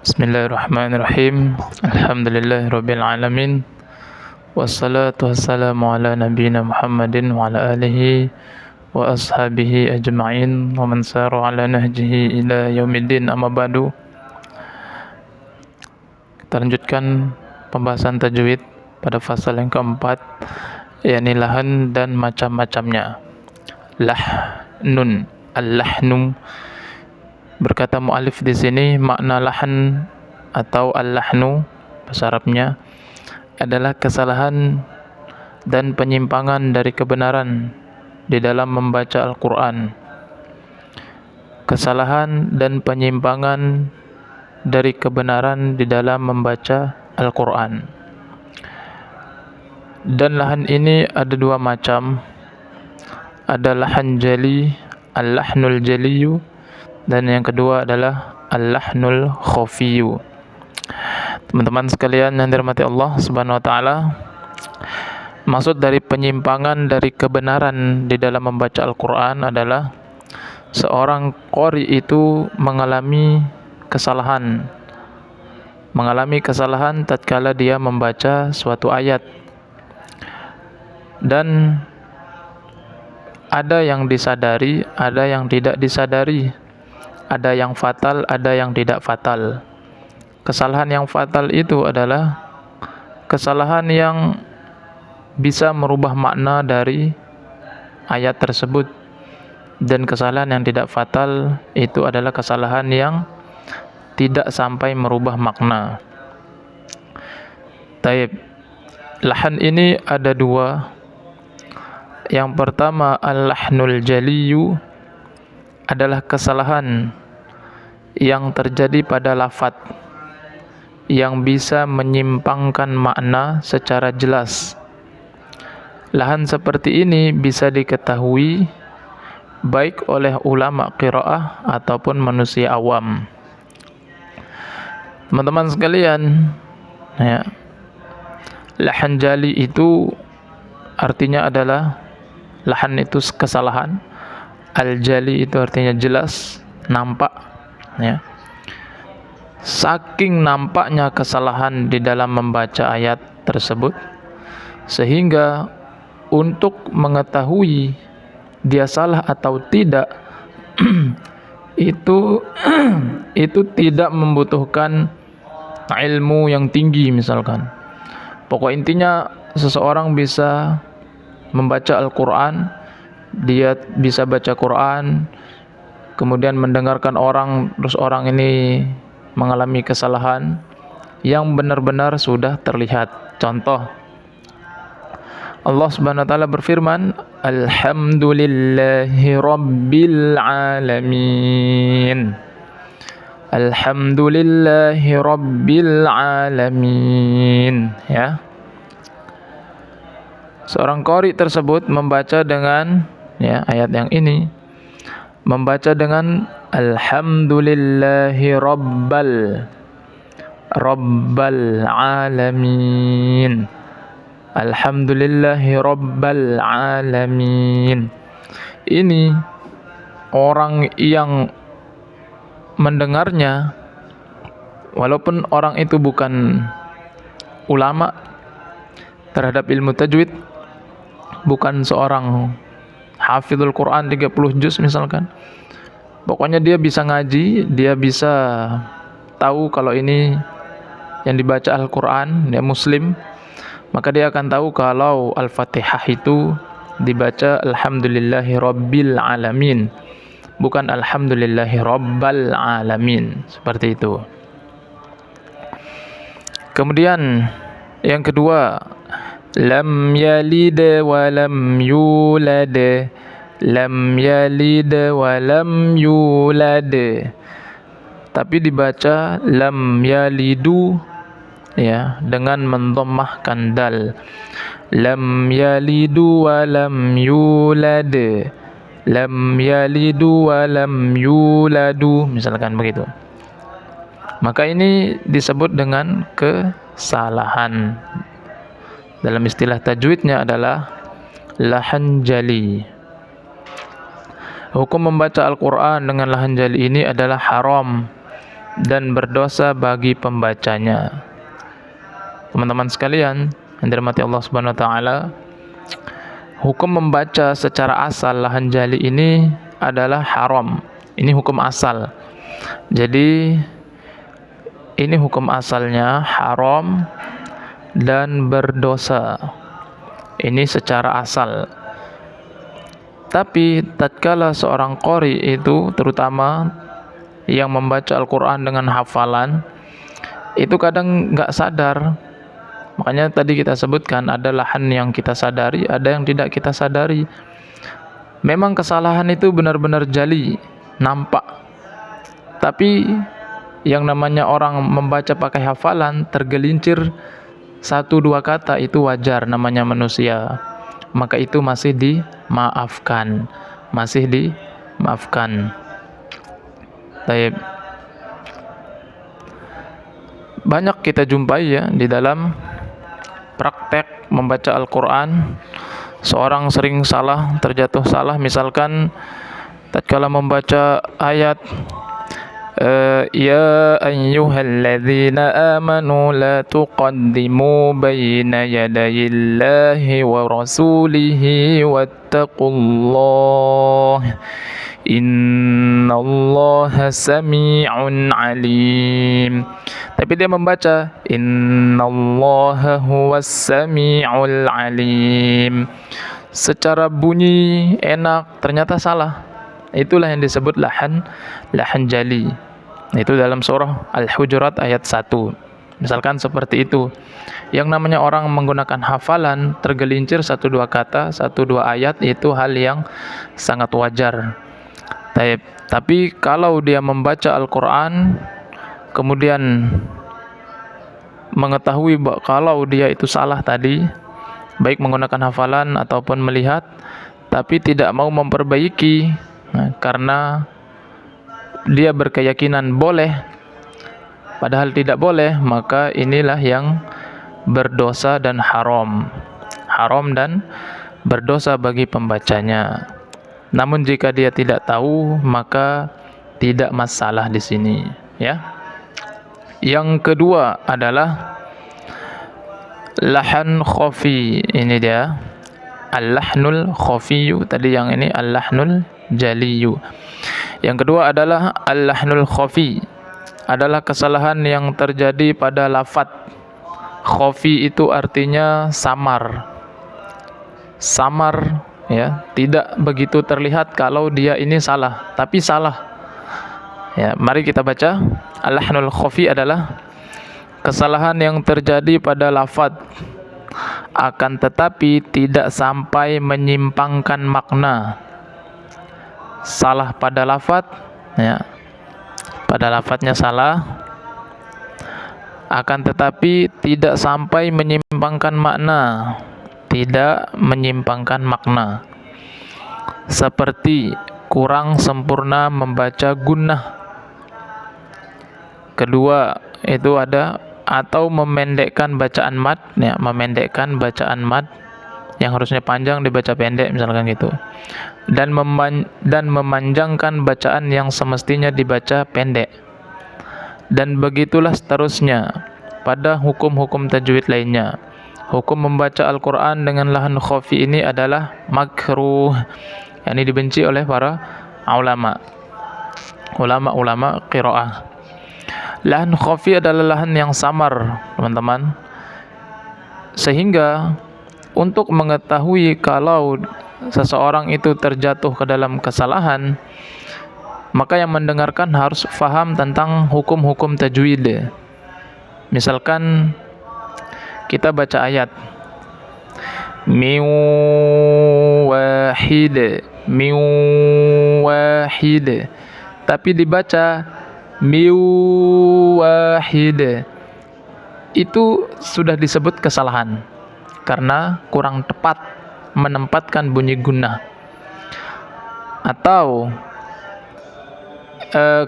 Bismillahirrahmanirrahim. Alhamdulillahirabbil alamin. Wassalatu wassalamu ala nabiyyina Muhammadin wa ala alihi wa ashabihi ajma'in wa man sara ala nahjihi ila yaumiddin, amma ba'du. Kita lanjutkan pembahasan tajwid pada fasal yang keempat, yakni lahan dan macam-macamnya. Lahnun, al-lahnu. Berkata mu'alif di sini, makna lahan atau al-lahnu bahasa Arabnya adalah kesalahan dan penyimpangan dari kebenaran di dalam membaca Al-Quran. Kesalahan dan penyimpangan dari kebenaran di dalam membaca Al-Quran. Dan lahan ini ada dua macam. Ada lahan jali, al-lahnul jaliyu, dan yang kedua adalah al-lahnul khafiyu. Teman-teman sekalian yang dirahmati Allah Subhanahu wa taala, maksud dari penyimpangan dari kebenaran di dalam membaca Al-Qur'an adalah seorang qari itu mengalami kesalahan tatkala dia membaca suatu ayat, dan ada yang disadari, ada yang tidak disadari. Ada yang fatal, ada yang tidak fatal. Kesalahan yang fatal itu adalah kesalahan yang bisa merubah makna dari ayat tersebut. Dan kesalahan yang tidak fatal itu adalah kesalahan yang tidak sampai merubah makna. Taib. Lahan ini ada dua. Yang pertama, al-lahnul jaliyu, adalah kesalahan yang terjadi pada lafadz yang bisa menyimpangkan makna secara jelas. Lahan seperti ini bisa diketahui baik oleh ulama qiraah ataupun manusia awam. Teman-teman sekalian, ya, lahan jali itu artinya adalah lahan itu kesalahan. Al-jali itu artinya jelas, nampak, ya. Saking nampaknya kesalahan di dalam membaca ayat tersebut, sehingga untuk mengetahui dia salah atau tidak itu tidak membutuhkan ilmu yang tinggi misalkan. Pokok intinya seseorang bisa membaca Al-Quran, dia bisa baca Quran, kemudian mendengarkan orang, terus orang ini mengalami kesalahan yang benar-benar sudah terlihat. Contoh, Allah Subhanahu wa taala berfirman, Alhamdulillahi Rabbil Alamin. Alhamdulillahi Rabbil Alamin, ya. Seorang qari tersebut membaca dengan, ya, ayat yang ini, membaca dengan Alhamdulillahi Rabbal Alamin. Alhamdulillahi Rabbal Alamin. Ini orang yang mendengarnya, walaupun orang itu bukan ulama terhadap ilmu tajwid, bukan seorang hafizul Quran 30 juz misalkan, pokoknya dia bisa ngaji, dia bisa tahu kalau ini yang dibaca Al-Quran, dia muslim, maka dia akan tahu kalau Al-Fatihah itu dibaca Alhamdulillahi Rabbil Alamin, bukan Alhamdulillahi Rabbal Alamin, seperti itu. Kemudian yang kedua, lam yalid wa lam yulad. Lam yalid wa lam yulad, tapi dibaca lam yalidu, ya, dengan mendhammahkan dal. Lam yalidu wa lam yulad. Lam yalidu wa lam yuladu, misalkan begitu. Maka ini disebut dengan kesalahan. Dalam istilah tajwidnya adalah lahan jali. Hukum membaca Al-Quran dengan lahan jali ini adalah haram dan berdosa bagi pembacanya. Teman-teman sekalian yang dirahmati Allah Subhanahu wa taala, hukum membaca secara asal lahan jali ini adalah haram. Ini hukum asal. Jadi ini hukum asalnya haram dan berdosa. Ini secara asal. Tapi tatkala seorang qori itu, terutama yang membaca Al-Quran dengan hafalan, itu kadang nggak sadar. Makanya tadi kita sebutkan ada lahan yang kita sadari, ada yang tidak kita sadari. Memang kesalahan itu benar-benar jali, nampak. Tapi yang namanya orang membaca pakai hafalan, tergelincir 1-2 kata, itu wajar, namanya manusia. Maka itu masih dimaafkan. Baik. Banyak kita jumpai ya di dalam praktek membaca Al-Quran, seorang sering salah, terjatuh salah. Misalkan tatkala membaca ayat ya ayyuhalladzina amanu la tuqaddimu baina yadayillahi wa rasulihi wattaqullah innallaha sami'un alim. Tapi dia membaca innallaha huwas sami'ul alim. Secara bunyi enak, ternyata salah. Itulah yang disebut lahan jali. Itu dalam surah Al-Hujurat ayat 1. Misalkan seperti itu. Yang namanya orang menggunakan hafalan, tergelincir 1-2 kata, 1-2 ayat, itu hal yang sangat wajar. Tapi kalau dia membaca Al-Quran, kemudian mengetahui kalau dia itu salah tadi, baik menggunakan hafalan ataupun melihat, tapi tidak mau memperbaiki, karena dia berkeyakinan boleh padahal tidak boleh, maka inilah yang berdosa dan haram dan berdosa bagi pembacanya. Namun jika dia tidak tahu, maka tidak masalah di sini, ya. Yang kedua adalah lahan khafi. Ini dia al-lahnul khafiyu, tadi yang ini al-lahnul jaliyu. Yang kedua adalah al-lahnul khafi, adalah kesalahan yang terjadi pada lafaz. Khafi itu artinya samar ya, tidak begitu terlihat kalau dia ini salah, tapi salah. Ya, mari kita baca. Al-lahnul khafi adalah kesalahan yang terjadi pada lafaz, akan tetapi tidak sampai menyimpangkan makna. Salah pada lafaz, ya, pada lafaznya salah, akan tetapi tidak sampai menyimpangkan makna, seperti kurang sempurna membaca gunnah. Kedua itu ada atau memendekkan bacaan mad, ya, memendekkan bacaan mad yang harusnya panjang dibaca pendek, misalkan gitu. Dan memanjangkan bacaan yang semestinya dibaca pendek. Dan begitulah seterusnya pada hukum-hukum tajwid lainnya. Hukum membaca Al-Quran dengan lahan khafi ini adalah makruh, yang ini dibenci oleh para ulama qiraah. Lahan khafi adalah lahan yang samar, teman-teman. Sehingga untuk mengetahui kalau seseorang itu terjatuh ke dalam kesalahan, maka yang mendengarkan harus faham tentang hukum-hukum tajwid. Misalkan kita baca ayat min wahid, tapi dibaca min wahid, itu sudah disebut kesalahan karena kurang tepat menempatkan bunyi gunnah, atau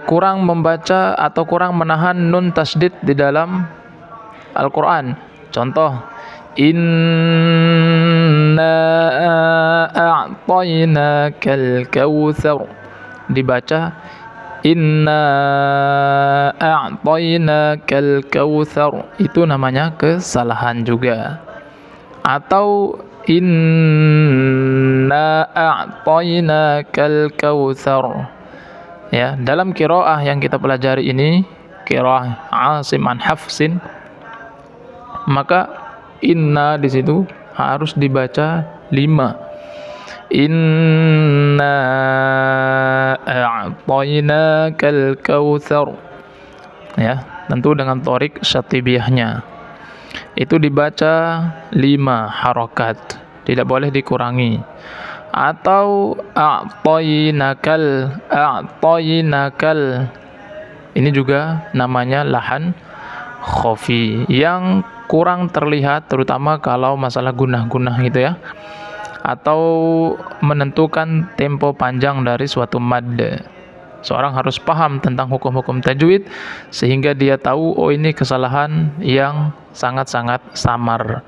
kurang membaca atau kurang menahan nun tasdid di dalam Al-Quran. Contoh, inna a'tainakal kautsar, dibaca Inna a'tainakal kautsar, itu namanya kesalahan juga. Atau inna a'tainakal kautsar. Ya, dalam qiraah yang kita pelajari ini, qiraah Asim an Hafsin, maka inna di situ harus dibaca 5. Inna a'tainakal kautsar. Ya, tentu dengan thorik syatibiyahnya. Itu dibaca 5 harokat, tidak boleh dikurangi. Atau a'tainakal, ini juga namanya lahan khafi yang kurang terlihat, terutama kalau masalah gunah-gunah gitu ya, atau menentukan tempo panjang dari suatu mad. Seorang harus paham tentang hukum-hukum tajwid sehingga dia tahu, oh ini kesalahan yang sangat-sangat samar.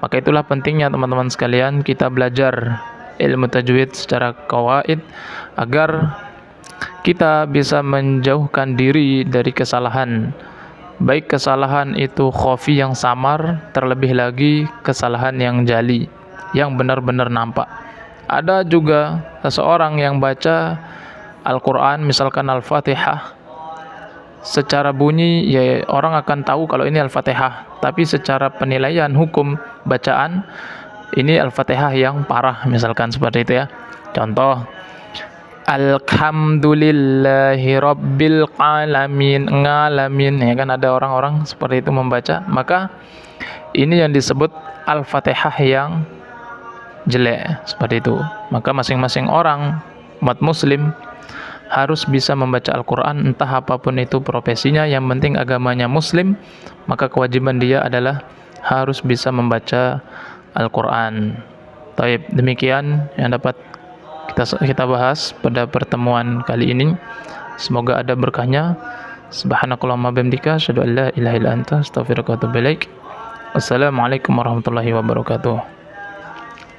Maka itulah pentingnya teman-teman sekalian kita belajar ilmu tajwid secara qawaid agar kita bisa menjauhkan diri dari kesalahan. Baik kesalahan itu khafi yang samar, terlebih lagi kesalahan yang jali, yang benar-benar nampak. Ada juga seseorang yang baca Al-Quran, misalkan Al-Fatihah, secara bunyi ya orang akan tahu kalau ini Al-Fatihah, tapi secara penilaian hukum bacaan ini Al-Fatihah yang parah, misalkan seperti itu ya. Contoh, Alhamdulillahi Rabbil Alamin, ngalamin, ya kan ada orang-orang seperti itu membaca, maka ini yang disebut Al-Fatihah yang jelek, seperti itu. Maka masing-masing orang, umat muslim, harus bisa membaca Al-Quran, entah apapun itu profesinya, yang penting agamanya muslim, maka kewajiban dia adalah harus bisa membaca Al-Quran. Taib, demikian yang dapat kita bahas pada pertemuan kali ini. Semoga ada berkahnya. Subhanakallahumma bihamdika, asyhadu an la ilaha illa anta, astaghfiruka wa atubu ilaik. Wassalamualaikum warahmatullahi wabarakatuh.